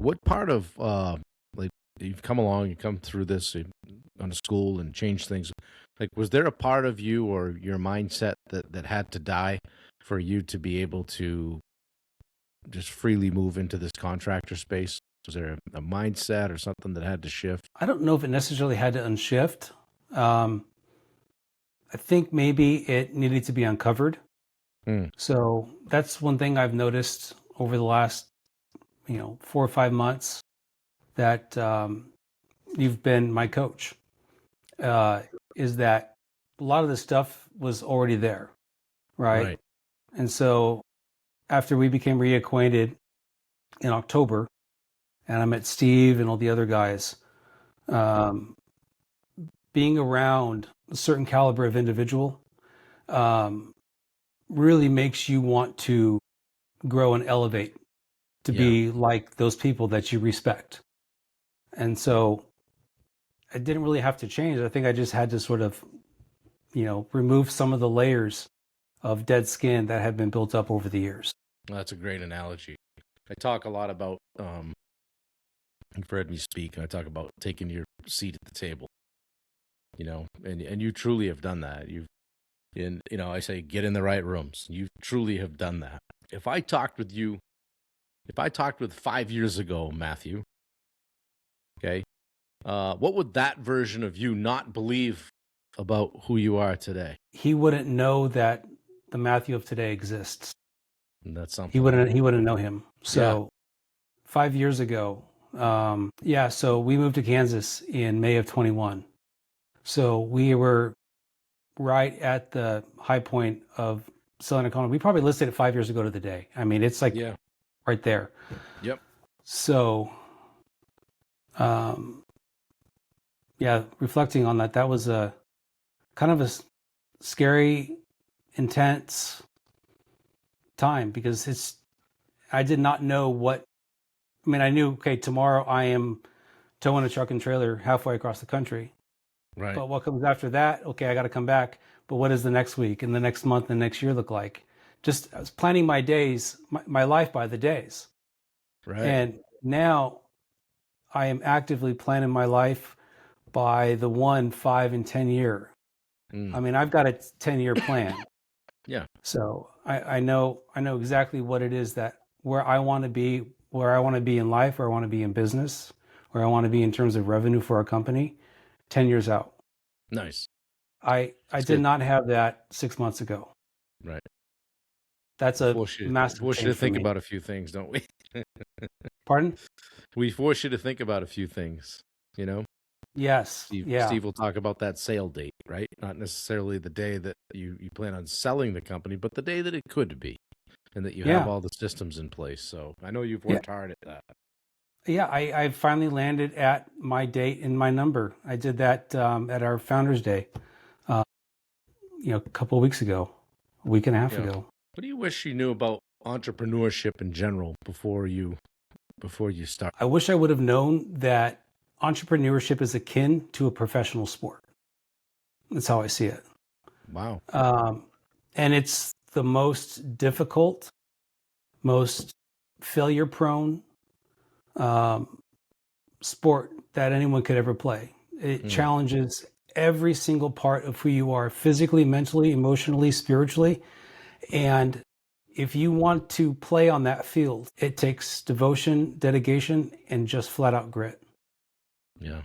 What part of like you've come along, you come through this on a school and changed things. Like, was there a part of you or your mindset that had to die for you to be able to just freely move into this contractor space? Was there a mindset or something that had to shift? I don't know if it necessarily had to unshift. Um, I think maybe it needed to be uncovered. Mm, So that's one thing I've noticed over the last, 4 or 5 months that you've been my coach. Is that a lot of the stuff was already there, right? right. And so after we became reacquainted in October, and I met Steve and all the other guys, um, being around a certain caliber of individual um, really makes you want to grow and elevate to Yeah. be like those people that you respect. And so I didn't really have to change. I think I just had to sort of, remove some of the layers of dead skin that had been built up over the years. Well, that's a great analogy. I talk a lot about you've heard me speak, and I talk about taking your seat at the table, and you truly have done that. I say get in the right rooms. You truly have done that. If I talked with you, if I talked with 5 years ago, Matthew, okay, what would that version of you not believe about who you are today? He wouldn't know that the Matthew of today exists. And that's He something. wouldn't he wouldn't know him. Yeah. So 5 years ago, yeah, so we moved to Kansas in May of 21. So we were right at the high point of Southern economy. We probably listed it 5 years ago to the day. I mean, it's like Yeah. right there. Yep. So, um, yeah, reflecting on that, that was a kind of a scary, intense time because I did not know what, I mean, I knew, okay, tomorrow I am towing a truck and trailer halfway across the country. Right. But what comes after that? Okay, I got to come back. But what does the next week and the next month and the next year look like? Just I was planning my days, my life by the days. Right. And now I am actively planning my life by the 1, 5, and 10 year. Mm. I mean, I've got a 10-year plan. Yeah. So I know exactly what it is that where I want to be, where I want to be in life, where I want to be in business, where I want to be in terms of revenue for our company, 10 years out. Nice. I It's did good. not have that 6 months ago. Right. That's We a force you massive force you change to for think me. about a few things, don't we? Pardon? We force you to think about a few things, you know? Yes. Yeah. Steve will talk about that sale date, right? Not necessarily the day that you plan on selling the company, but the day that it could be, and that you have Yeah. all the systems in place. So I know you've Yeah. worked hard at that. Yeah. I finally landed at my date and my number. I did that at our Founders Day, uh, a couple of weeks ago, a week and a half Yeah. ago. What do you wish you knew about entrepreneurship in general before you start? I wish I would have known that entrepreneurship is akin to a professional sport. That's how I see it. Wow. Um, and it's the most difficult, most failure prone um, sport that anyone could ever play. It Mm, challenges every single part of who you are physically, mentally, emotionally, spiritually. And if you want to play on that field, it takes devotion, dedication, and just flat out grit. yeah.